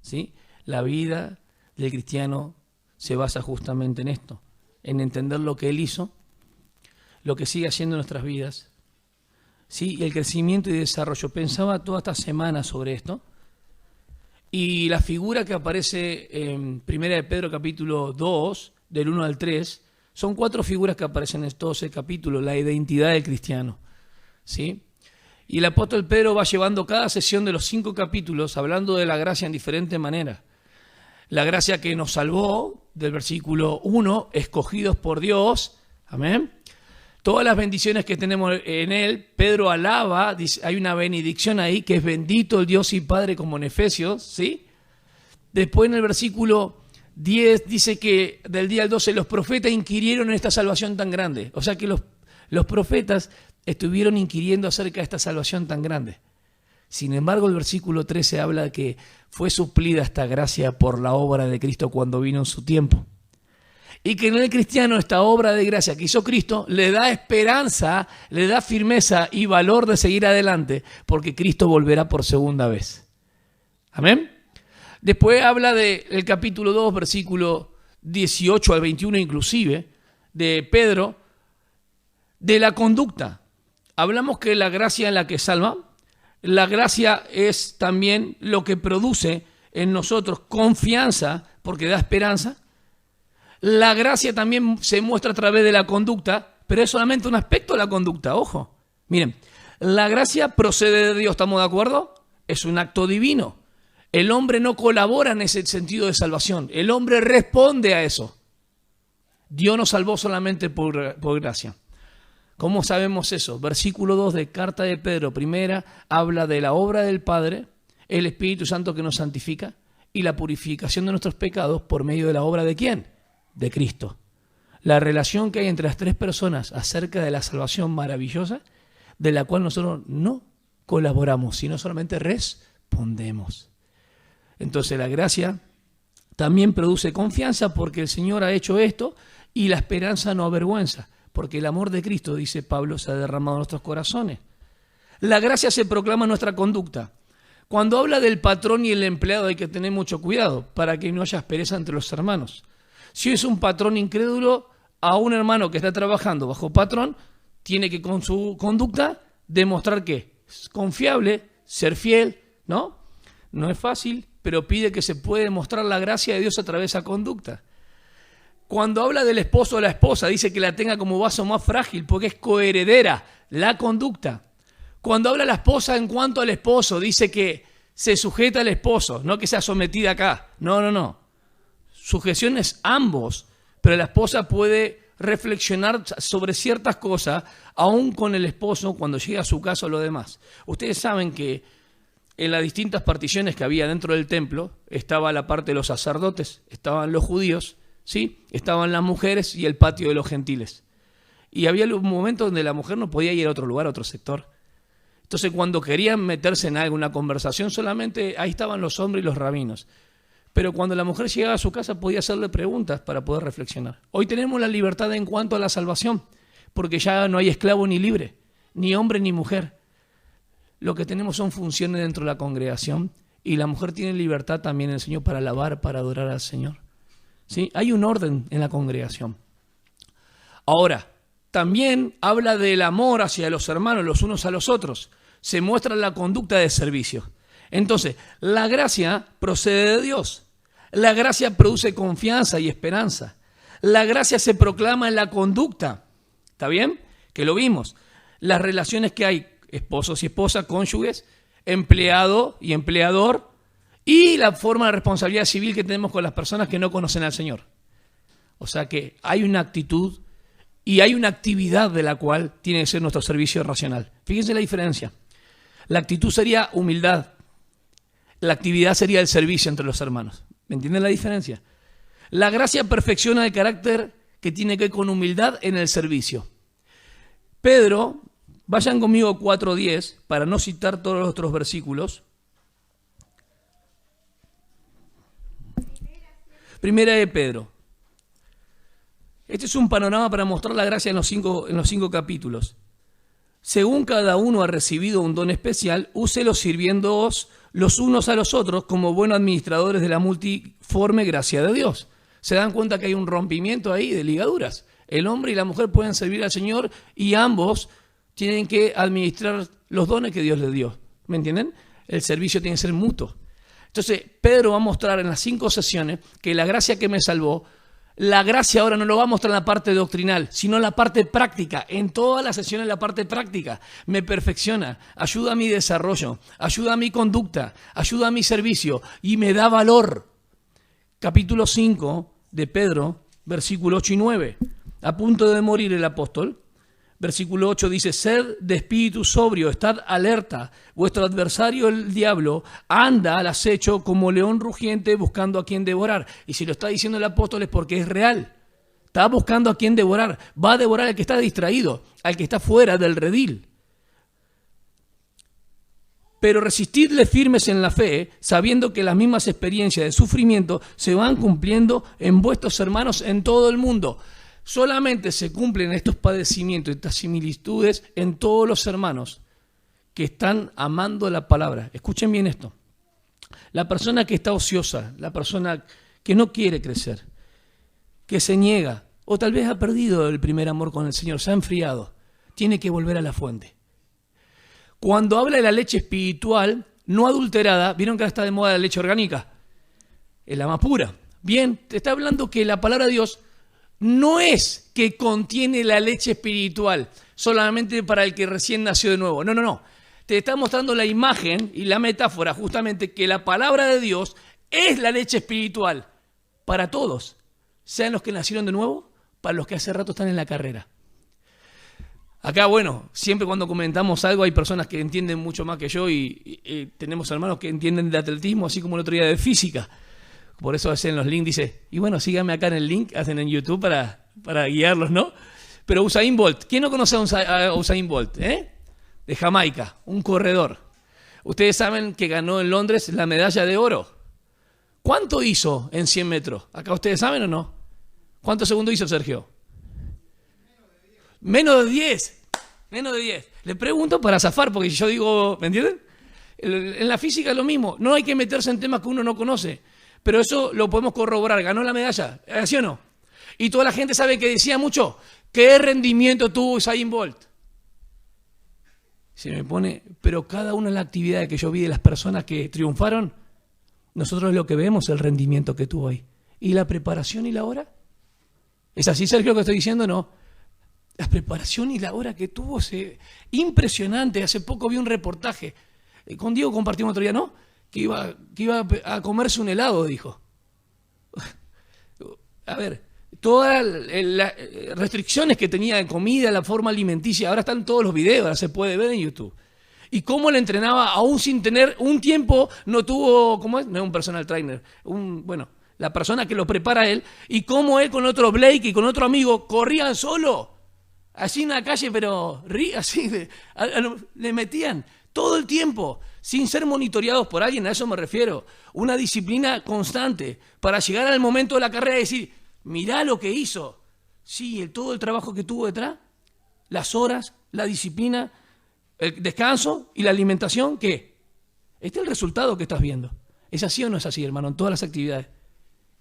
¿sí? La vida del cristiano se basa justamente en esto, en entender lo que Él hizo, lo que sigue haciendo en nuestras vidas, ¿sí? Y el crecimiento y desarrollo. Pensaba toda esta semana sobre esto, y la figura que aparece en 1 de Pedro capítulo 2, del 1 al 3, son 4 figuras que aparecen en todo ese capítulo, la identidad del cristiano, ¿sí? Y el apóstol Pedro va llevando cada sesión de los 5 capítulos hablando de la gracia en diferentes maneras. La gracia que nos salvó, del versículo 1, escogidos por Dios, amén. Todas las bendiciones que tenemos en Él, Pedro alaba, dice, hay una benedicción ahí, que es bendito el Dios y Padre, como en Efesios, ¿sí? Después en el versículo 10 dice que del día al 12 los profetas inquirieron en esta salvación tan grande. O sea que los profetas estuvieron inquiriendo acerca de esta salvación tan grande. Sin embargo, el versículo 13 habla de que fue suplida esta gracia por la obra de Cristo cuando vino en su tiempo. Y que en el cristiano esta obra de gracia que hizo Cristo le da esperanza, le da firmeza y valor de seguir adelante, porque Cristo volverá por segunda vez. Amén. Después habla del capítulo 2, versículo 18 al 21 inclusive, de Pedro, de la conducta. Hablamos que la gracia es la que salva. La gracia es también lo que produce en nosotros confianza, porque da esperanza. La gracia también se muestra a través de la conducta, pero es solamente un aspecto de la conducta, ojo. Miren, la gracia procede de Dios, ¿estamos de acuerdo? Es un acto divino. El hombre no colabora en ese sentido de salvación, el hombre responde a eso. Dios nos salvó solamente por gracia. ¿Cómo sabemos eso? Versículo 2 de Carta de Pedro, primera, habla de la obra del Padre, el Espíritu Santo que nos santifica y la purificación de nuestros pecados por medio de la obra ¿de quién? De Cristo. La relación que hay entre las 3 personas acerca de la salvación maravillosa, de la cual nosotros no colaboramos, sino solamente respondemos. Entonces la gracia también produce confianza porque el Señor ha hecho esto y la esperanza no avergüenza. Porque el amor de Cristo, dice Pablo, se ha derramado en nuestros corazones. La gracia se proclama en nuestra conducta. Cuando habla del patrón y el empleado hay que tener mucho cuidado para que no haya aspereza entre los hermanos. Si es un patrón incrédulo, a un hermano que está trabajando bajo patrón, tiene que con su conducta demostrar que es confiable, ser fiel, ¿no? No es fácil, pero pide que se puede demostrar la gracia de Dios a través de esa conducta. Cuando habla del esposo o la esposa, dice que la tenga como vaso más frágil porque es coheredera, la conducta. Cuando habla la esposa en cuanto al esposo, dice que se sujeta al esposo, no que sea sometida acá. No. Sujeción es ambos, pero la esposa puede reflexionar sobre ciertas cosas, aún con el esposo, cuando llega a su casa o lo demás. Ustedes saben que en las distintas particiones que había dentro del templo, estaba la parte de los sacerdotes, estaban los judíos, ¿sí? Estaban las mujeres y el patio de los gentiles. Y había un momento donde la mujer no podía ir a otro lugar, a otro sector. Entonces, cuando querían meterse en alguna conversación, solamente ahí estaban los hombres y los rabinos. Pero cuando la mujer llegaba a su casa, podía hacerle preguntas para poder reflexionar. Hoy tenemos la libertad en cuanto a la salvación, porque ya no hay esclavo ni libre, ni hombre ni mujer. Lo que tenemos son funciones dentro de la congregación, y la mujer tiene libertad también en el Señor para alabar, para adorar al Señor. ¿Sí? Hay un orden en la congregación. Ahora, también habla del amor hacia los hermanos, los unos a los otros. Se muestra la conducta de servicio. Entonces, la gracia procede de Dios. La gracia produce confianza y esperanza. La gracia se proclama en la conducta. ¿Está bien? Que lo vimos. Las relaciones que hay, esposos y esposas, cónyuges, empleado y empleador, y la forma de responsabilidad civil que tenemos con las personas que no conocen al Señor. O sea que hay una actitud y hay una actividad de la cual tiene que ser nuestro servicio racional. Fíjense la diferencia. La actitud sería humildad. La actividad sería el servicio entre los hermanos. ¿Me entienden la diferencia? La gracia perfecciona el carácter que tiene que ver con humildad en el servicio. Pedro, vayan conmigo a 4:10 para no citar todos los otros versículos. Primera de Pedro. Este es un panorama para mostrar la gracia en los cinco capítulos. Según cada uno ha recibido un don especial, úselo sirviéndoos los unos a los otros como buenos administradores de la multiforme gracia de Dios. ¿Se dan cuenta que hay un rompimiento ahí de ligaduras? El hombre y la mujer pueden servir al Señor y ambos tienen que administrar los dones que Dios les dio. ¿Me entienden? El servicio tiene que ser mutuo. Entonces, Pedro va a mostrar en las 5 sesiones que la gracia que me salvó, la gracia ahora no lo va a mostrar en la parte doctrinal, sino en la parte práctica. En todas las sesiones la parte práctica me perfecciona, ayuda a mi desarrollo, ayuda a mi conducta, ayuda a mi servicio y me da valor. Capítulo 5 de Pedro, versículo 8 y 9. A punto de morir el apóstol, versículo 8 dice, sed de espíritu sobrio, estad alerta, vuestro adversario el diablo anda al acecho como león rugiente buscando a quien devorar. Y si lo está diciendo el apóstol es porque es real. Está buscando a quien devorar. Va a devorar al que está distraído, al que está fuera del redil. Pero resistidle firmes en la fe, sabiendo que las mismas experiencias de sufrimiento se van cumpliendo en vuestros hermanos en todo el mundo. Solamente se cumplen estos padecimientos, estas similitudes en todos los hermanos que están amando la palabra. Escuchen bien esto. La persona que está ociosa, la persona que no quiere crecer, que se niega, o tal vez ha perdido el primer amor con el Señor, se ha enfriado, tiene que volver a la fuente. Cuando habla de la leche espiritual, no adulterada, ¿vieron que ahora está de moda la leche orgánica? Es la más pura. Bien, te está hablando que la palabra de Dios no es que contiene la leche espiritual solamente para el que recién nació de nuevo. No, no, no. Te está mostrando la imagen y la metáfora justamente que la palabra de Dios es la leche espiritual para todos, sean los que nacieron de nuevo, para los que hace rato están en la carrera. Acá, bueno, siempre cuando comentamos algo hay personas que entienden mucho más que yo y tenemos hermanos que entienden de atletismo, así como el otro día de física. Por eso hacen los links, dice, y bueno, síganme acá en el link, hacen en YouTube para guiarlos, ¿no? Pero Usain Bolt, ¿quién no conoce a Usain Bolt? De Jamaica, un corredor. Ustedes saben que ganó en Londres la medalla de oro. ¿Cuánto hizo en 100 metros? ¿Acá ustedes saben o no? ¿Cuántos segundos hizo Sergio? Menos de 10. Menos de 10. Le pregunto para zafar, porque yo digo, ¿me entienden? En la física es lo mismo. No hay que meterse en temas que uno no conoce. Pero eso lo podemos corroborar. Ganó la medalla, ¿sí o no? Y toda la gente sabe que decía mucho, ¿qué rendimiento tuvo Usain Bolt? Se me pone, pero cada una de las actividades que yo vi de las personas que triunfaron, nosotros lo que vemos es el rendimiento que tuvo ahí. ¿Y la preparación y la hora? ¿Es así, Sergio, lo que estoy diciendo? No. La preparación y la hora que tuvo, impresionante. Hace poco vi un reportaje. Con Diego compartimos otro día, ¿no? Que iba a comerse un helado, dijo. A ver, todas las restricciones que tenía de comida, la forma alimenticia, ahora están todos los videos, ahora se puede ver en YouTube. Y cómo le entrenaba, aún sin tener un tiempo, no tuvo, ¿cómo es? No es un personal trainer, la persona que lo prepara a él, y cómo él con otro Blake y con otro amigo corrían solo, así en la calle, pero así, le metían todo el tiempo, sin ser monitoreados por alguien, a eso me refiero. Una disciplina constante para llegar al momento de la carrera y decir, mirá lo que hizo. Sí, todo el trabajo que tuvo detrás, las horas, la disciplina, el descanso y la alimentación, ¿qué? Este es el resultado que estás viendo. ¿Es así o no es así, hermano? En todas las actividades.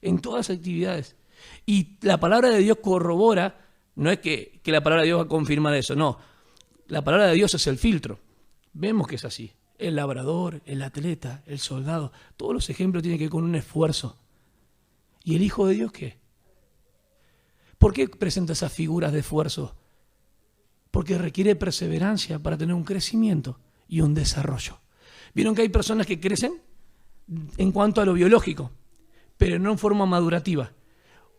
En todas las actividades. Y la palabra de Dios corrobora, no es que la palabra de Dios va a confirmar eso, no. La palabra de Dios es el filtro. Vemos que es así. El labrador, el atleta, el soldado, todos los ejemplos tienen que ver con un esfuerzo. ¿Y el Hijo de Dios qué? ¿Por qué presenta esas figuras de esfuerzo? Porque requiere perseverancia para tener un crecimiento y un desarrollo. ¿Vieron que hay personas que crecen en cuanto a lo biológico, pero no en forma madurativa?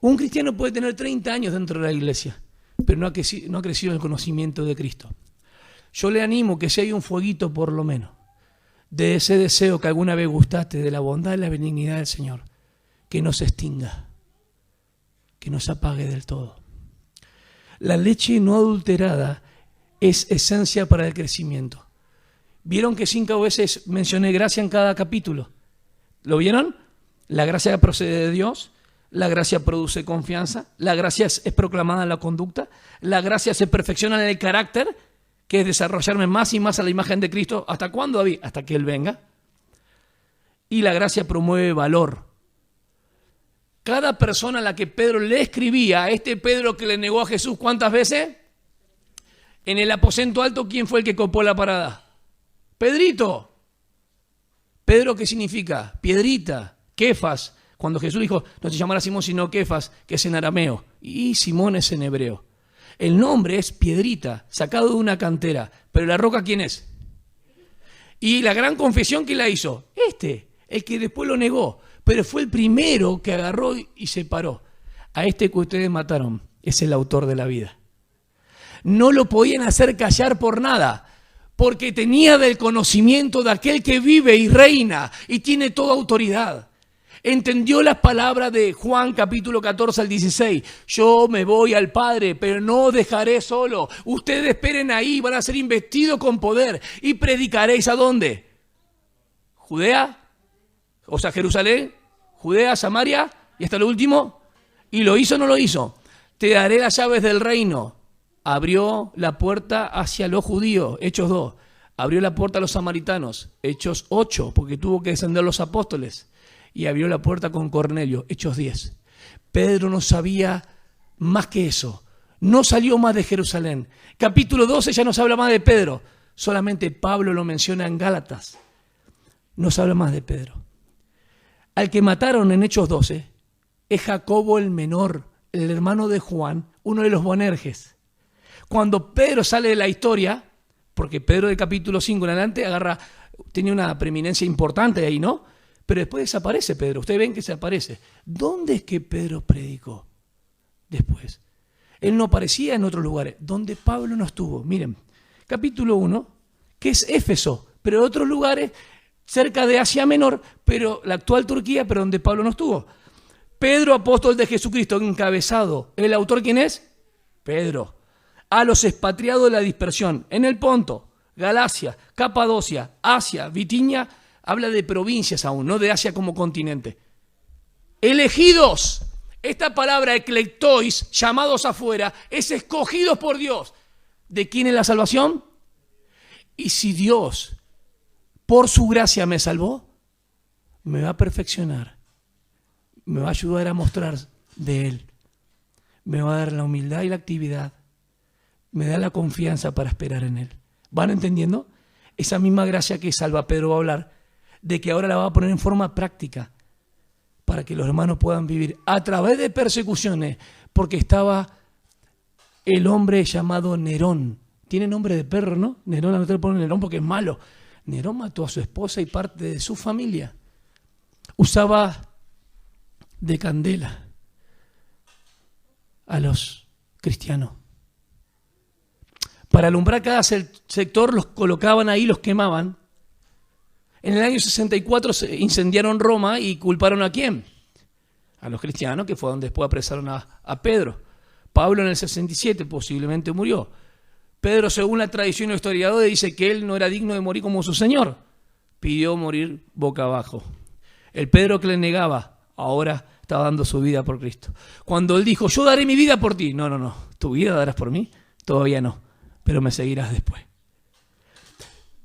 Un cristiano puede tener 30 años dentro de la iglesia, pero no ha crecido en el conocimiento de Cristo. Yo le animo que si hay un fueguito por lo menos, de ese deseo que alguna vez gustaste, de la bondad y la benignidad del Señor, que no se extinga, que no se apague del todo. La leche no adulterada es esencia para el crecimiento. ¿Vieron que 5 veces mencioné gracia en cada capítulo? ¿Lo vieron? La gracia procede de Dios, la gracia produce confianza, la gracia es proclamada en la conducta, la gracia se perfecciona en el carácter, que es desarrollarme más y más a la imagen de Cristo. ¿Hasta cuándo, David? Hasta que Él venga. y la gracia promueve valor. Cada persona a la que Pedro le escribía, a este Pedro que le negó a Jesús, ¿cuántas veces? En el aposento alto, ¿quién fue el que copó la parada? Pedrito. ¿Pedro qué significa? Piedrita, Kefas. Cuando Jesús dijo, no se llamará Simón sino Kefas, que es en arameo, y Simón es en hebreo. El nombre es Piedrita, sacado de una cantera, pero la roca ¿quién es? Y la gran confesión que la hizo, el que después lo negó, pero fue el primero que agarró y se paró. A este que ustedes mataron es el autor de la vida. No lo podían hacer callar por nada, porque tenía del conocimiento de aquel que vive y reina y tiene toda autoridad. Entendió las palabras de Juan capítulo 14 al 16. Yo me voy al Padre, pero no os dejaré solo. Ustedes esperen ahí, van a ser investidos con poder. Y predicaréis ¿a dónde? ¿Judea? O sea, Jerusalén, Judea, Samaria y hasta lo último. ¿Y lo hizo o no lo hizo? Te daré las llaves del reino. Abrió la puerta hacia los judíos, Hechos 2. Abrió la puerta a los samaritanos, Hechos 8, porque tuvo que descender los apóstoles. Y abrió la puerta con Cornelio, Hechos 10. Pedro no sabía más que eso. No salió más de Jerusalén. Capítulo 12 ya no se habla más de Pedro. Solamente Pablo lo menciona en Gálatas. No se habla más de Pedro. Al que mataron en Hechos 12 es Jacobo el menor, el hermano de Juan, uno de los Boanerges. Cuando Pedro sale de la historia, porque Pedro del capítulo 5 en adelante tenía una preeminencia importante ahí, ¿no? Pero después desaparece Pedro. Ustedes ven que desaparece. ¿Dónde es que Pedro predicó después? Él no aparecía en otros lugares. Donde Pablo no estuvo. Miren, capítulo 1, que es Éfeso, pero en otros lugares cerca de Asia Menor, pero la actual Turquía, pero donde Pablo no estuvo. Pedro, apóstol de Jesucristo, encabezado. ¿El autor quién es? Pedro. A los expatriados de la dispersión, en el Ponto, Galacia, Capadocia, Asia, Bitinia. Habla de provincias aún, no de Asia como continente. Elegidos. Esta palabra eclectois, llamados afuera, es escogidos por Dios. ¿De quién es la salvación? Y si Dios, por su gracia me salvó, me va a perfeccionar. Me va a ayudar a mostrar de Él. Me va a dar la humildad y la actividad. Me da la confianza para esperar en Él. ¿Van entendiendo? Esa misma gracia que salva a Pedro va a hablar de que ahora la va a poner en forma práctica para que los hermanos puedan vivir a través de persecuciones, porque estaba el hombre llamado Nerón. Tiene nombre de perro, ¿no? Nerón, no te lo ponen Nerón porque es malo. Nerón mató a su esposa y parte de su familia. Usaba de candela a los cristianos. Para alumbrar cada sector los colocaban ahí, los quemaban. En el año 64 se incendiaron Roma y culparon ¿a quién? A los cristianos, que fue donde después apresaron a Pedro. Pablo en el 67 posiblemente murió. Pedro, según la tradición de los historiadores, dice que él no era digno de morir como su Señor. Pidió morir boca abajo. El Pedro que le negaba, ahora estaba dando su vida por Cristo. Cuando él dijo, yo daré mi vida por ti. No, ¿tu vida darás por mí? Todavía no, pero me seguirás después.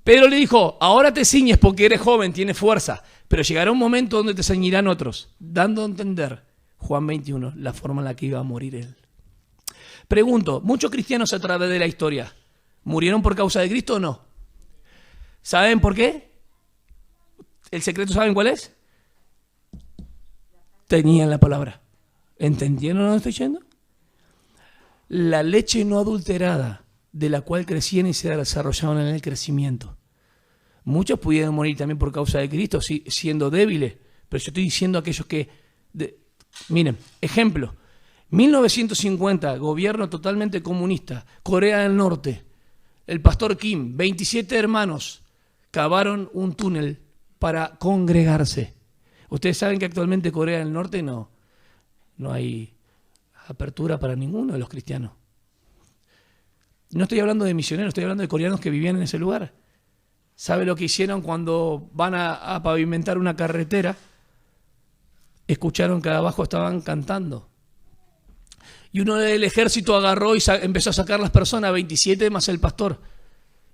Pedro le dijo, ahora te ciñes porque eres joven, tienes fuerza, pero llegará un momento donde te ceñirán otros, dando a entender, Juan 21, la forma en la que iba a morir él. Pregunto, ¿muchos cristianos a través de la historia murieron por causa de Cristo o no? ¿Saben por qué? ¿El secreto saben cuál es? Tenían la palabra. ¿Entendieron lo que estoy diciendo? La leche no adulterada de la cual crecían y se desarrollaban en el crecimiento. Muchos pudieron morir también por causa de Cristo, siendo débiles, pero yo estoy diciendo a aquellos que... miren, ejemplo, 1950, gobierno totalmente comunista, Corea del Norte, el pastor Kim, 27 hermanos, cavaron un túnel para congregarse. Ustedes saben que actualmente Corea del Norte no hay apertura para ninguno de los cristianos. No estoy hablando de misioneros, estoy hablando de coreanos que vivían en ese lugar. ¿Sabe lo que hicieron cuando van a pavimentar una carretera? Escucharon que abajo estaban cantando. Y uno del ejército agarró y empezó a sacar las personas, 27 más el pastor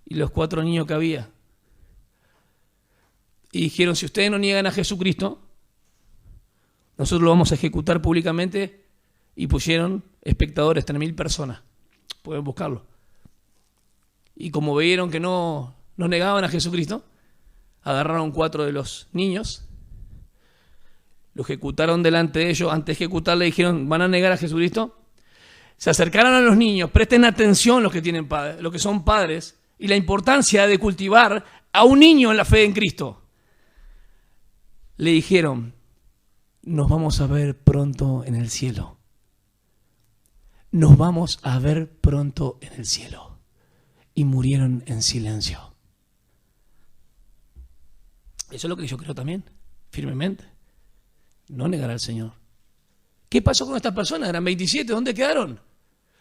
y los 4 niños que había. y dijeron, si ustedes no niegan a Jesucristo, nosotros lo vamos a ejecutar públicamente, y pusieron espectadores, 3.000 personas. Pueden buscarlo. Y como vieron que no negaban a Jesucristo, agarraron 4 de los niños, lo ejecutaron delante de ellos. Antes de ejecutarle dijeron, ¿van a negar a Jesucristo? Se acercaron a los niños, presten atención los que tienen padres, los que son padres, y la importancia de cultivar a un niño en la fe en Cristo. Le dijeron, nos vamos a ver pronto en el cielo. Nos vamos a ver pronto en el cielo. Y murieron en silencio. Eso es lo que yo creo también, firmemente. No negar al Señor. ¿Qué pasó con estas personas? Eran 27, ¿dónde quedaron?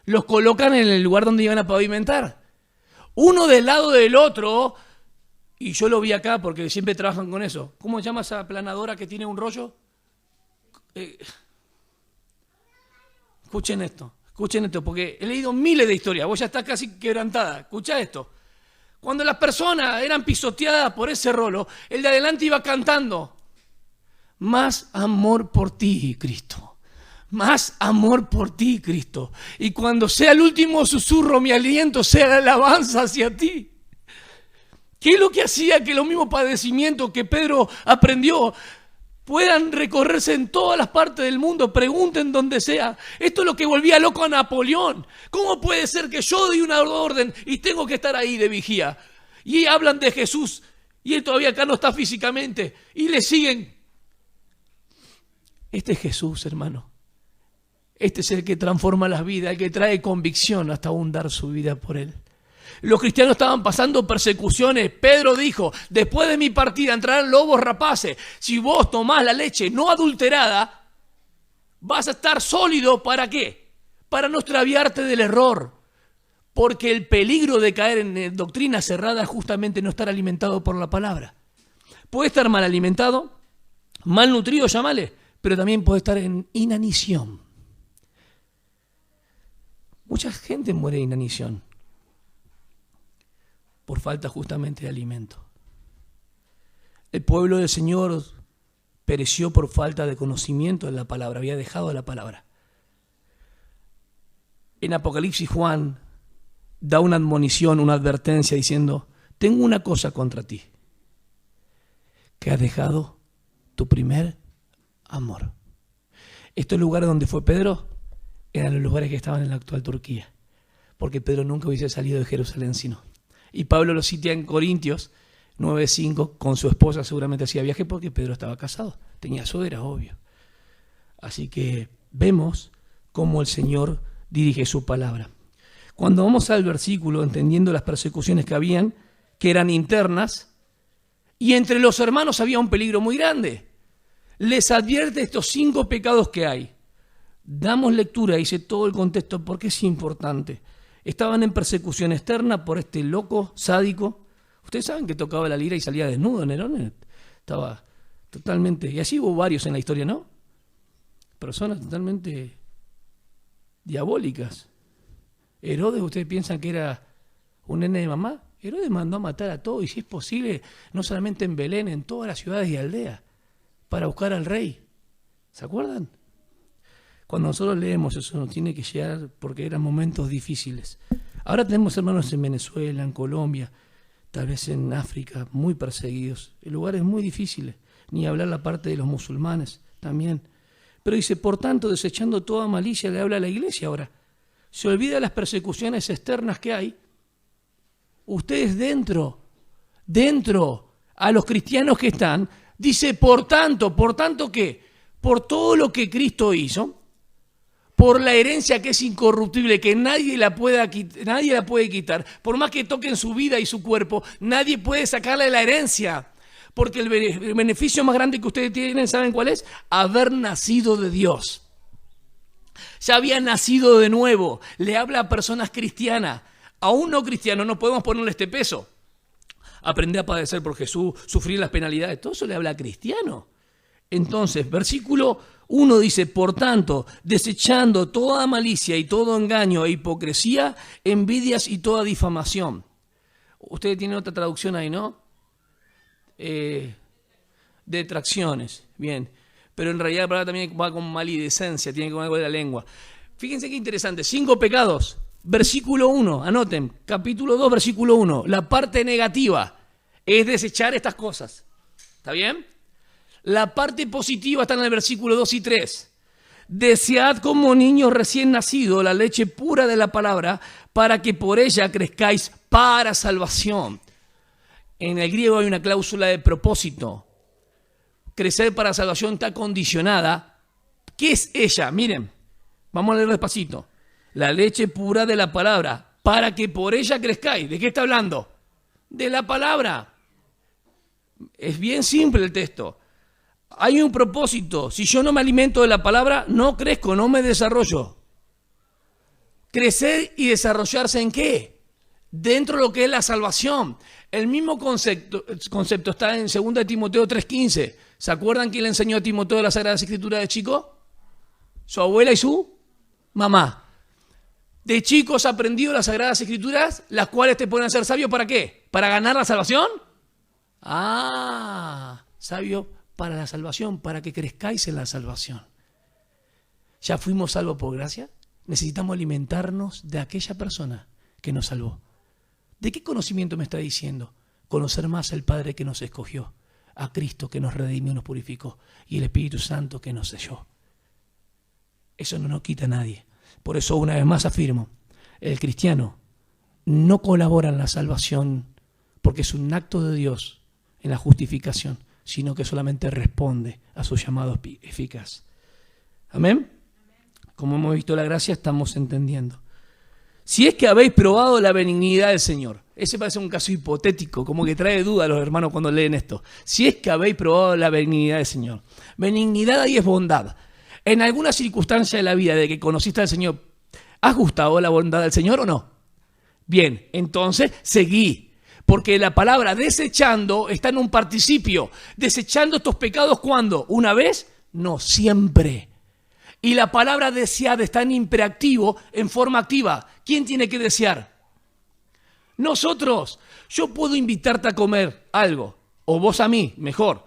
Los colocan en el lugar donde iban a pavimentar. Uno del lado del otro, y yo lo vi acá porque siempre trabajan con eso. ¿Cómo se llama esa aplanadora que tiene un rollo? Escuchen esto, porque he leído miles de historias. Vos ya estás casi quebrantada. Escucha esto. Cuando las personas eran pisoteadas por ese rolo, el de adelante iba cantando, más amor por ti, Cristo. Más amor por ti, Cristo. Y cuando sea el último susurro, mi aliento sea la alabanza hacia ti. ¿Qué es lo que hacía que los mismos padecimientos que Pedro aprendió puedan recorrerse en todas las partes del mundo? Pregunten donde sea. Esto es lo que volvía loco a Napoleón. ¿Cómo puede ser que yo doy una orden y tengo que estar ahí de vigía? Y hablan de Jesús y él todavía acá no está físicamente y le siguen. Este es Jesús, hermano. Este es el que transforma las vidas, el que trae convicción hasta aún dar su vida por él. Los cristianos estaban pasando persecuciones. Pedro dijo, después de mi partida entrarán lobos rapaces. Si vos tomás la leche no adulterada, vas a estar sólido. ¿Para qué? Para no extraviarte del error. Porque el peligro de caer en doctrina cerrada es justamente no estar alimentado por la palabra. Puede estar mal alimentado, mal nutrido, llámale, pero también puede estar en inanición. Mucha gente muere de inanición por falta justamente de alimento. El pueblo del Señor pereció por falta de conocimiento de la palabra, había dejado la palabra. En Apocalipsis Juan da una admonición, una advertencia diciendo, tengo una cosa contra ti, que has dejado tu primer amor. Estos lugares donde fue Pedro eran los lugares que estaban en la actual Turquía, porque Pedro nunca hubiese salido de Jerusalén sino. Y Pablo lo cita en Corintios 9:5, con su esposa seguramente hacía viaje porque Pedro estaba casado, tenía suegra, obvio. Así que vemos cómo el Señor dirige su palabra. Cuando vamos al versículo, entendiendo las persecuciones que habían, que eran internas, y entre los hermanos había un peligro muy grande. Les advierte estos 5 pecados que hay. Damos lectura, dice todo el contexto, porque es importante. Estaban en persecución externa por este loco sádico. Ustedes saben que tocaba la lira y salía desnudo, Nerón. Estaba totalmente... Y así hubo varios en la historia, ¿no? Personas totalmente diabólicas. Herodes, ¿ustedes piensan que era un nene de mamá? Herodes mandó a matar a todos, y si es posible, no solamente en Belén, en todas las ciudades y aldeas, para buscar al rey. ¿Se acuerdan? Cuando nosotros leemos eso nos tiene que llegar porque eran momentos difíciles. Ahora tenemos hermanos en Venezuela, en Colombia, tal vez en África, muy perseguidos, en lugares muy difíciles, ni hablar la parte de los musulmanes también. Pero dice, por tanto, desechando toda malicia, le habla a la iglesia ahora. Se olvida las persecuciones externas que hay. Ustedes dentro, a los cristianos que están, dice, por tanto, ¿qué? Por todo lo que Cristo hizo, por la herencia que es incorruptible, que nadie la puede quitar, por más que toquen su vida y su cuerpo, nadie puede sacarle la herencia, porque el beneficio más grande que ustedes tienen, ¿saben cuál es? Haber nacido de Dios. Ya había nacido de nuevo. Le habla a personas cristianas. A un no cristiano no podemos ponerle este peso. Aprender a padecer por Jesús, sufrir las penalidades, todo eso le habla a cristiano. Entonces, versículo 1 dice, por tanto, desechando toda malicia y todo engaño e hipocresía, envidias y toda difamación. Ustedes tienen otra traducción ahí, ¿no? detracciones. Bien. Pero en realidad la palabra también va con maledicencia, tiene que ver con algo de la lengua. Fíjense qué interesante. 5 pecados. Versículo 1, anoten. Capítulo 2, versículo 1. La parte negativa es desechar estas cosas. ¿Está bien? La parte positiva está en el versículo 2 y 3. Desead como niños recién nacidos la leche pura de la palabra para que por ella crezcáis para salvación. En el griego hay una cláusula de propósito. Crecer para salvación está condicionada. ¿Qué es ella? Miren, vamos a leer despacito. La leche pura de la palabra para que por ella crezcáis. ¿De qué está hablando? De la palabra. Es bien simple el texto. Hay un propósito. Si yo no me alimento de la palabra, no crezco, no me desarrollo. Crecer y desarrollarse ¿en qué? Dentro de lo que es la salvación. El mismo concepto está en 2 Timoteo 3:15. ¿Se acuerdan quién le enseñó a Timoteo de las Sagradas Escrituras de chico? Su abuela y su mamá. De chicos aprendido las Sagradas Escrituras, las cuales te pueden hacer sabio ¿para qué? ¿Para ganar la salvación? Sabio para la salvación, para que crezcáis en la salvación. ¿Ya fuimos salvos por gracia? Necesitamos alimentarnos de aquella persona que nos salvó. ¿De qué conocimiento me está diciendo? Conocer más al Padre que nos escogió, a Cristo que nos redimió y nos purificó, y el Espíritu Santo que nos selló. Eso no nos quita a nadie. Por eso una vez más afirmo, el cristiano no colabora en la salvación porque es un acto de Dios en la justificación, sino que solamente responde a su llamado eficaz. ¿Amén? Como hemos visto la gracia, estamos entendiendo. Si es que habéis probado la benignidad del Señor. Ese parece un caso hipotético, como que trae duda a los hermanos cuando leen esto. Si es que habéis probado la benignidad del Señor. Benignidad ahí es bondad. En alguna circunstancia de la vida de que conociste al Señor, ¿has gustado la bondad del Señor o no? Bien, entonces seguí. Porque la palabra desechando está en un participio. Desechando estos pecados, ¿cuándo? ¿Una vez? No, siempre. Y la palabra desear está en imperativo, en forma activa. ¿Quién tiene que desear? Nosotros. Yo puedo invitarte a comer algo, o vos a mí, mejor.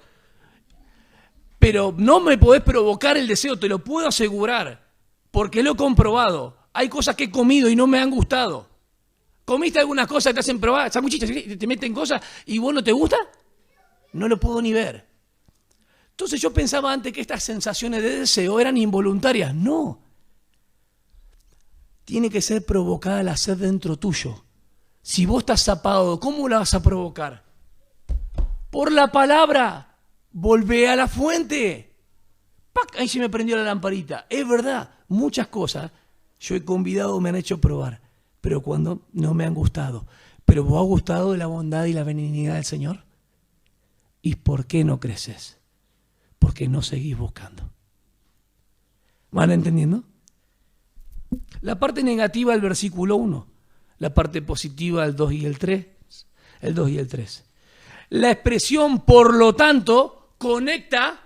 Pero no me podés provocar el deseo, te lo puedo asegurar, porque lo he comprobado. Hay cosas que he comido y no me han gustado. ¿Comiste algunas cosas que te hacen probar? Sanguchitos, te meten cosas y vos no te gusta? No lo puedo ni ver. Entonces yo pensaba antes que estas sensaciones de deseo eran involuntarias. No. Tiene que ser provocada la sed dentro tuyo. Si vos estás zapado, ¿cómo la vas a provocar? Por la palabra. Volvé a la fuente. ¡Pac! Ahí se me prendió la lamparita. Es verdad, muchas cosas yo he convidado, me han hecho probar, pero cuando no me han gustado. ¿Pero vos has gustado de la bondad y la benignidad del Señor? ¿Y por qué no creces? Porque no seguís buscando. ¿Van entendiendo? La parte negativa del versículo 1, la parte positiva el 2 y el 3, el 2 y el 3. La expresión, por lo tanto, conecta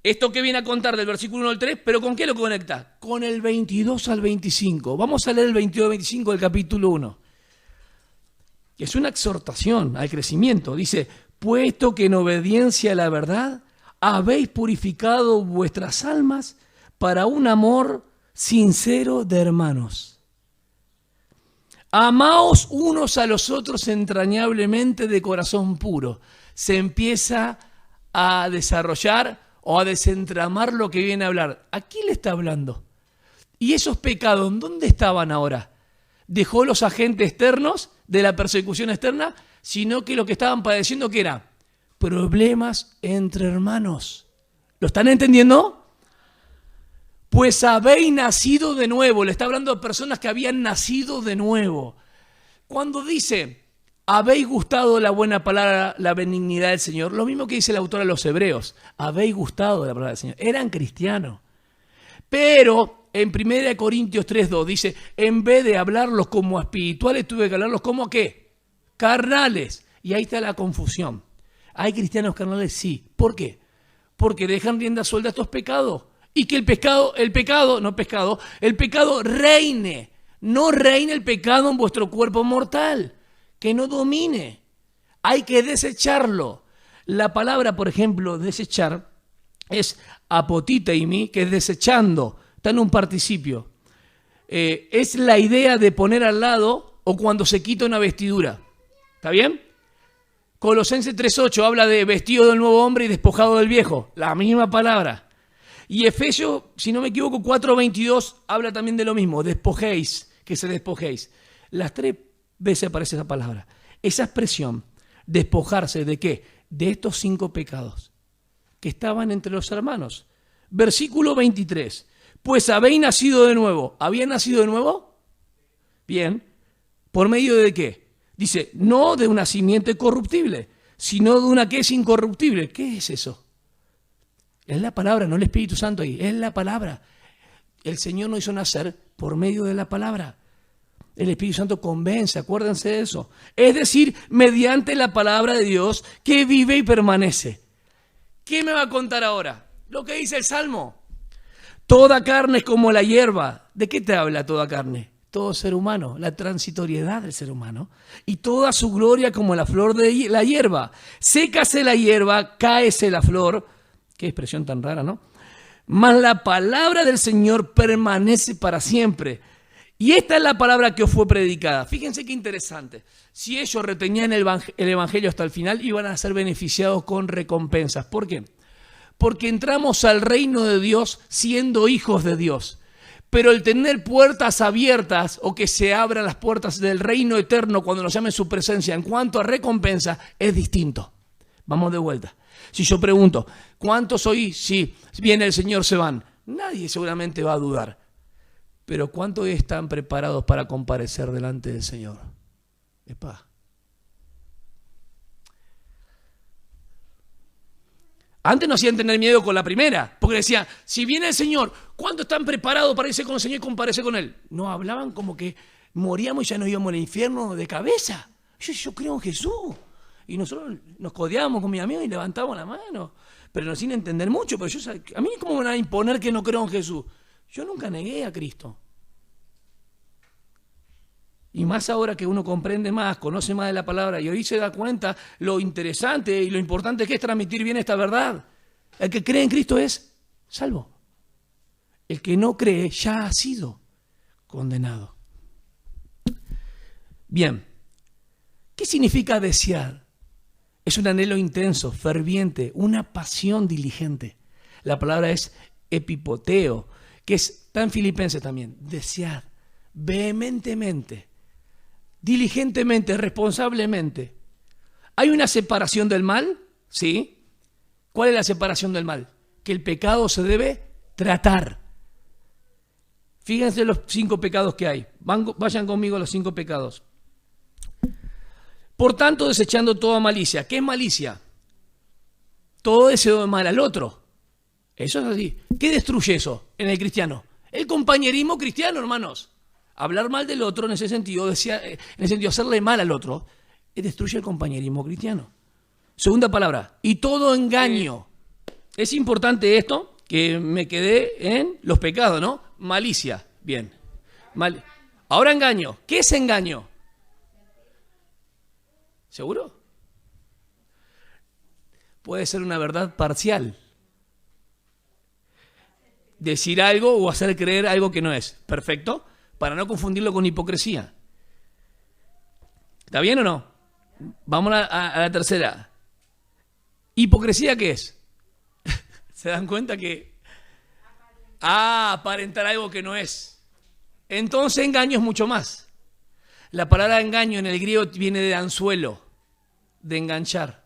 esto que viene a contar del versículo 1 al 3, pero ¿con qué lo conecta? Con el 22 al 25. Vamos a leer el 22 al 25 del capítulo 1. Es una exhortación al crecimiento. Dice, puesto que en obediencia a la verdad habéis purificado vuestras almas para un amor sincero de hermanos. Amaos unos a los otros entrañablemente de corazón puro. Se empieza a desarrollar o a desentramar lo que viene a hablar. ¿A quién le está hablando? ¿Y esos pecados dónde estaban ahora? ¿Dejó los agentes externos de la persecución externa? Sino que lo que estaban padeciendo, ¿qué era? Problemas entre hermanos. ¿Lo están entendiendo? Pues habéis nacido de nuevo. Le está hablando a personas que habían nacido de nuevo. Cuando dice, habéis gustado la buena palabra, la benignidad del Señor, lo mismo que dice el autor a los Hebreos. Habéis gustado la palabra del Señor. Eran cristianos. Pero en 1 Corintios 3:2 dice, en vez de hablarlos como espirituales, tuve que hablarlos como ¿qué? Carnales. Y ahí está la confusión. ¿Hay cristianos carnales? Sí. ¿Por qué? Porque dejan rienda suelta a estos pecados. Y que el pecado reine. No reine el pecado en vuestro cuerpo mortal. Que no domine. Hay que desecharlo. La palabra, por ejemplo, desechar, es apotiteimi, que es desechando, está en un participio. Es la idea de poner al lado o cuando se quita una vestidura. ¿Está bien? Colosenses 3:8 habla de vestido del nuevo hombre y despojado del viejo. La misma palabra. Y Efesios, si no me equivoco, 4:22 habla también de lo mismo. Despojéis, que se despojéis. Las 3 veces aparece esa palabra. Esa expresión, despojarse ¿de qué? De estos 5 pecados que estaban entre los hermanos. Versículo 23. Pues habéis nacido de nuevo. ¿Habían nacido de nuevo? Bien. ¿Por medio de qué? Dice, no de una simiente corruptible, sino de una que es incorruptible. ¿Qué es eso? Es la palabra, no el Espíritu Santo ahí. Es la palabra. El Señor nos hizo nacer por medio de la palabra. El Espíritu Santo convence, acuérdense de eso. Es decir, mediante la palabra de Dios que vive y permanece. ¿Qué me va a contar ahora? Lo que dice el Salmo. Toda carne es como la hierba. ¿De qué te habla toda carne? Todo ser humano, la transitoriedad del ser humano. Y toda su gloria como la flor de la hierba. Sécase la hierba, cáese la flor. Qué expresión tan rara, ¿no? Mas la palabra del Señor permanece para siempre. Y esta es la palabra que os fue predicada. Fíjense qué interesante. Si ellos retenían el Evangelio hasta el final, iban a ser beneficiados con recompensas. ¿Por qué? Porque entramos al reino de Dios siendo hijos de Dios. Pero el tener puertas abiertas o que se abran las puertas del reino eterno cuando nos llamen su presencia en cuanto a recompensa es distinto. Vamos de vuelta. Si yo pregunto, ¿cuántos hoy si viene el Señor se van? Nadie seguramente va a dudar. Pero ¿cuántos están preparados para comparecer delante del Señor? Epa. Antes nos hacían tener miedo con la primera, porque decían, si viene el Señor, ¿cuántos están preparados para irse con el Señor y comparecer con Él? No, hablaban como que moríamos y ya nos íbamos al infierno de cabeza. Yo creo en Jesús. Y nosotros nos codeábamos con mi amigo y levantábamos la mano. Pero no sin entender mucho, pero a mí ¿cómo me van a imponer que no creo en Jesús? Yo nunca negué a Cristo. Y más ahora que uno comprende más, conoce más de la palabra y hoy se da cuenta lo interesante y lo importante que es transmitir bien esta verdad. El que cree en Cristo es salvo. El que no cree ya ha sido condenado. Bien, ¿qué significa desear? Es un anhelo intenso, ferviente, una pasión diligente. La palabra es epipoteo, que está en Filipenses también. Desear vehementemente, diligentemente, responsablemente. ¿Hay una separación del mal? Sí. ¿Cuál es la separación del mal? Que el pecado se debe tratar. Fíjense los 5 pecados que hay. Vayan conmigo a los 5 pecados. Por tanto, desechando toda malicia. ¿Qué es malicia? Todo deseo de mal al otro. Eso es así. ¿Qué destruye eso en el cristiano? El compañerismo cristiano, hermanos. Hablar mal del otro en ese sentido, hacerle mal al otro, destruye el compañerismo cristiano. Segunda palabra, y todo engaño. Es importante esto, que me quedé en los pecados, ¿no? Malicia, bien. Ahora engaño. ¿Qué es engaño? ¿Seguro? Puede ser una verdad parcial. Decir algo o hacer creer algo que no es. Perfecto. Para no confundirlo con hipocresía. ¿Está bien o no? Vamos a la tercera. ¿Hipocresía qué es? ¿Se dan cuenta que? Aparentar algo que no es. Entonces engaño es mucho más. La palabra engaño en el griego viene de anzuelo, de enganchar.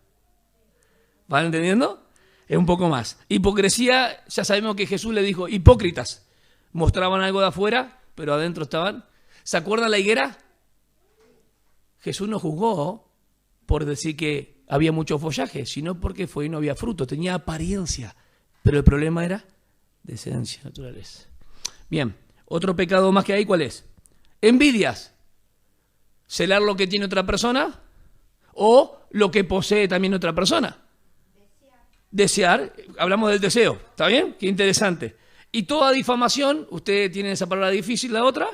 ¿Van entendiendo? Es un poco más. Hipocresía, ya sabemos que Jesús le dijo, hipócritas. Mostraban algo de afuera, pero adentro estaban. ¿Se acuerdan la higuera? Jesús no juzgó por decir que había mucho follaje, sino porque fue y no había fruto, tenía apariencia. Pero el problema era de esencia, naturaleza. Bien, otro pecado más que hay, ¿cuál es? Envidias. Celar lo que tiene otra persona o lo que posee también otra persona. Desear, hablamos del deseo, ¿está bien? Qué interesante. Y toda difamación, ustedes tienen esa palabra difícil, la otra,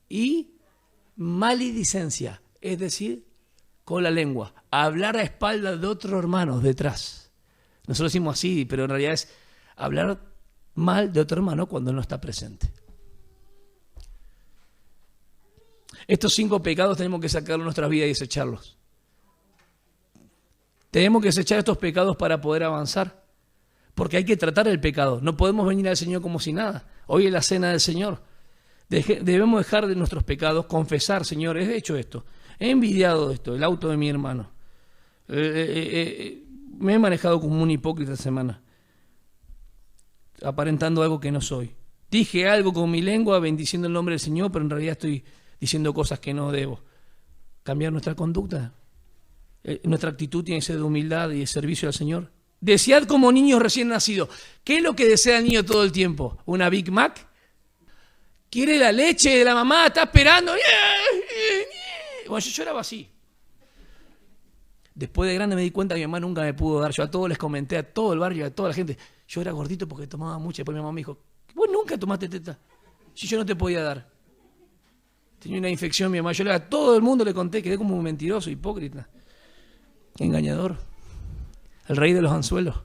y maledicencia, es decir, con la lengua. Hablar a espaldas de otros hermanos detrás. Nosotros decimos así, pero en realidad es hablar mal de otro hermano cuando no está presente. Estos 5 pecados tenemos que sacarlos de nuestras vidas y desecharlos. Tenemos que desechar estos pecados para poder avanzar. Porque hay que tratar el pecado. No podemos venir al Señor como si nada. Hoy es la cena del Señor. Debemos dejar de nuestros pecados, confesar, Señor, he hecho esto. He envidiado esto, el auto de mi hermano. Me he manejado como un hipócrita esta semana, aparentando algo que no soy. Dije algo con mi lengua, bendiciendo el nombre del Señor, pero en realidad estoy diciendo cosas que no debo. Cambiar nuestra conducta. Nuestra actitud tiene que ser de humildad y de servicio al Señor. Desead como niños recién nacidos. ¿Qué es lo que desea el niño todo el tiempo? ¿Una Big Mac? ¿Quiere la leche de la mamá? ¿Está esperando? Bueno, yo lloraba así. Después de grande me di cuenta que mi mamá nunca me pudo dar. Yo a todos les comenté, a todo el barrio, a toda la gente. Yo era gordito porque tomaba mucho. Después mi mamá me dijo, vos nunca tomaste teta. Si yo no te podía dar. Tenía una infección mi mamá. Yo a todo el mundo le conté. Quedé como un mentiroso, hipócrita. Engañador. El rey de los anzuelos.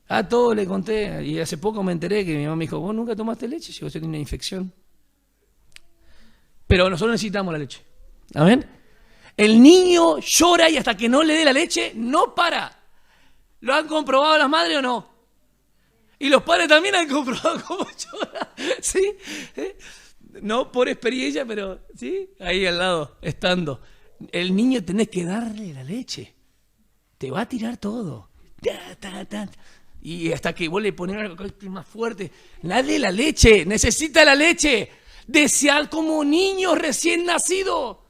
A todos le conté. Y hace poco me enteré que mi mamá me dijo, vos nunca tomaste leche. Yo tenía una infección. Pero nosotros necesitamos la leche. ¿Amén? El niño llora y hasta que no le dé la leche, no para. ¿Lo han comprobado las madres o no? Y los padres también han comprobado cómo llora. ¿Sí? No por experiencia, pero sí, ahí al lado, estando. El niño tenés que darle la leche. Te va a tirar todo. Y hasta que vos le pones algo más fuerte. Dale la leche, necesita la leche. Desear como niño recién nacido.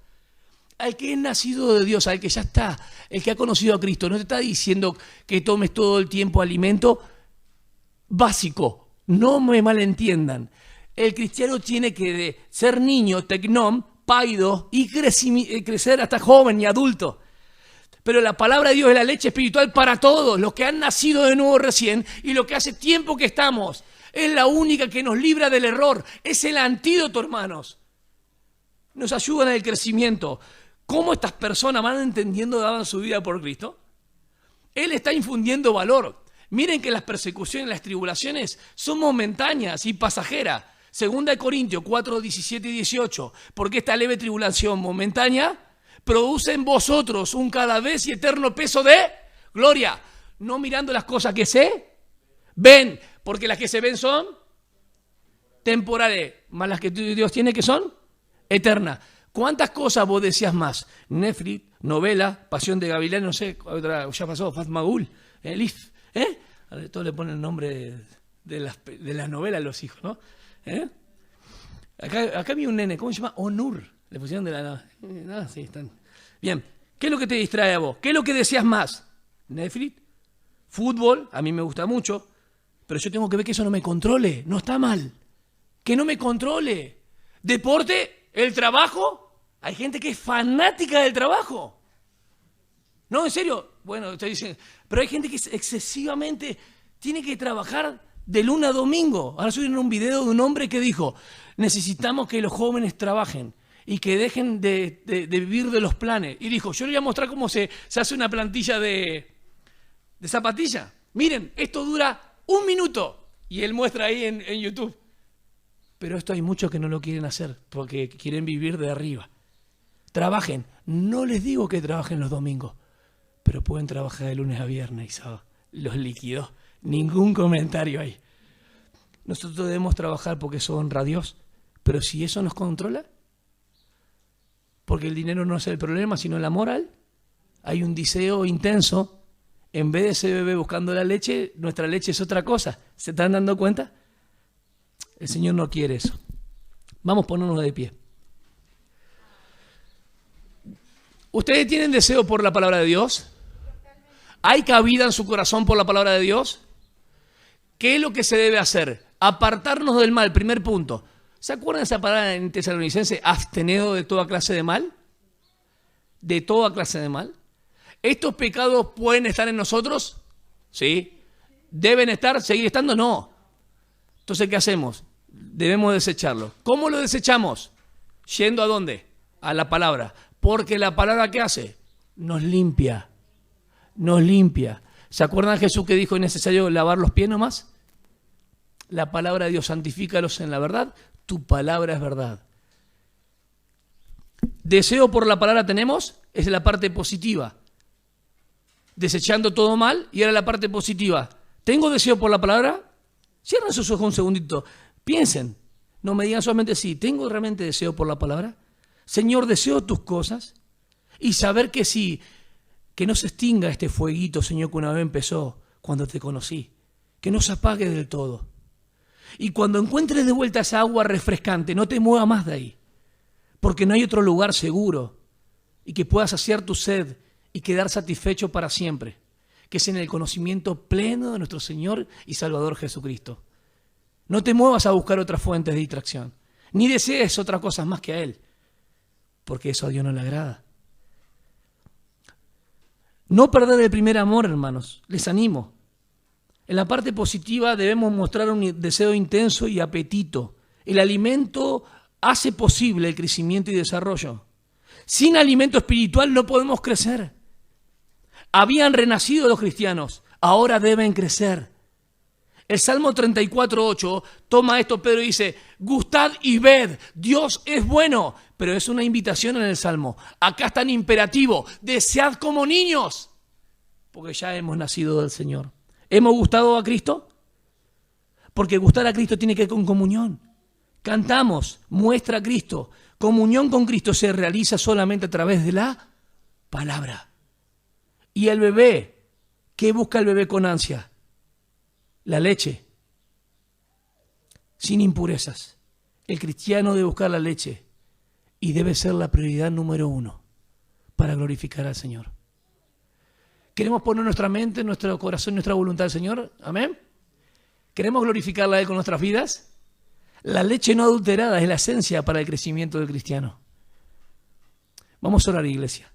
Al que es nacido de Dios, al que ya está, el que ha conocido a Cristo, no te está diciendo que tomes todo el tiempo alimento básico. No me malentiendan. El cristiano tiene que ser niño, tecnón, paido y crecer hasta joven y adulto. Pero la palabra de Dios es la leche espiritual para todos, los que han nacido de nuevo recién y lo que hace tiempo que estamos. Es la única que nos libra del error. Es el antídoto, hermanos. Nos ayuda en el crecimiento. ¿Cómo estas personas van entendiendo, daban su vida por Cristo? Él está infundiendo valor. Miren que las persecuciones, las tribulaciones son momentáneas y pasajeras. 2 Corintios 4, 17 y 18. Porque esta leve tribulación momentánea produce en vosotros un cada vez y eterno peso de gloria. No mirando las cosas que se ven, porque las que se ven son temporales, más las que Dios tiene que son eternas. ¿Cuántas cosas vos decías más? Netflix, novela, Pasión de Gavilán, no sé, otra, ya pasó, Fatmagul, Elif, todos le ponen el nombre de las novelas a los hijos, ¿no? Acá vi un nene, ¿cómo se llama? Onur, le pusieron de la... sí, están. Bien, ¿qué es lo que te distrae a vos? ¿Qué es lo que deseas más? Netflix, fútbol, a mí me gusta mucho, pero yo tengo que ver que eso no me controle, no está mal, que no me controle. Deporte, el trabajo... Hay gente que es fanática del trabajo. No, en serio. Bueno, ustedes dicen, pero hay gente que excesivamente tiene que trabajar de lunes a domingo. Ahora subieron un video de un hombre que dijo, necesitamos que los jóvenes trabajen y que dejen de vivir de los planes. Y dijo, yo les voy a mostrar cómo se hace una plantilla de zapatilla. Miren, esto dura 1 minuto. Y él muestra ahí en YouTube. Pero esto hay muchos que no lo quieren hacer porque quieren vivir de arriba. Trabajen. No les digo que trabajen los domingos, pero pueden trabajar de lunes a viernes y sábado. Los liquidó. Ningún comentario ahí. Nosotros debemos trabajar porque eso honra a Dios, pero si eso nos controla, porque el dinero no es el problema, sino la moral, hay un deseo intenso. En vez de ese bebé buscando la leche, nuestra leche es otra cosa. ¿Se están dando cuenta? El Señor no quiere eso. Vamos a ponernos de pie. ¿Ustedes tienen deseo por la palabra de Dios? ¿Hay cabida en su corazón por la palabra de Dios? ¿Qué es lo que se debe hacer? Apartarnos del mal, primer punto. ¿Se acuerdan de esa palabra en Tesalonicense? Abstenedo de toda clase de mal. De toda clase de mal. ¿Estos pecados pueden estar en nosotros? ¿Sí? ¿Deben estar? ¿Seguir estando? No. Entonces, ¿qué hacemos? Debemos desecharlo. ¿Cómo lo desechamos? ¿Yendo a dónde? A la palabra. Porque la palabra, ¿qué hace? nos limpia, nos limpia. ¿Se acuerdan Jesús que dijo es necesario lavar los pies nomás? La palabra de Dios, santifícalos en la verdad, tu palabra es verdad. Deseo por la palabra tenemos, es la parte positiva. Desechando todo mal, y ahora la parte positiva. ¿Tengo deseo por la palabra? Cierren sus ojos un segundito, piensen, no me digan solamente sí, ¿tengo realmente deseo por la palabra? Señor, deseo tus cosas y saber que sí, que no se extinga este fueguito, Señor, que una vez empezó cuando te conocí, que no se apague del todo. Y cuando encuentres de vuelta esa agua refrescante, no te muevas más de ahí, porque no hay otro lugar seguro y que puedas saciar tu sed y quedar satisfecho para siempre, que es en el conocimiento pleno de nuestro Señor y Salvador Jesucristo. No te muevas a buscar otras fuentes de distracción, ni desees otras cosas más que a Él, porque eso a Dios no le agrada. No perder el primer amor, hermanos, les animo. En la parte positiva debemos mostrar un deseo intenso y apetito. El alimento hace posible el crecimiento y desarrollo. Sin alimento espiritual no podemos crecer. Habían renacido los cristianos, ahora deben crecer. El Salmo 34:8 toma esto, Pedro dice, gustad y ved, Dios es bueno, pero es una invitación en el Salmo. Acá está en imperativo, desead como niños, porque ya hemos nacido del Señor. ¿Hemos gustado a Cristo? Porque gustar a Cristo tiene que ver con comunión. Cantamos, muestra a Cristo. Comunión con Cristo se realiza solamente a través de la palabra. Y el bebé, ¿qué busca el bebé con ansia? La leche, sin impurezas. El cristiano debe buscar la leche y debe ser la prioridad número 1 para glorificar al Señor. ¿Queremos poner nuestra mente, nuestro corazón, nuestra voluntad al Señor? ¿Amén? ¿Queremos glorificarla a Él con nuestras vidas? La leche no adulterada es la esencia para el crecimiento del cristiano. Vamos a orar, iglesia.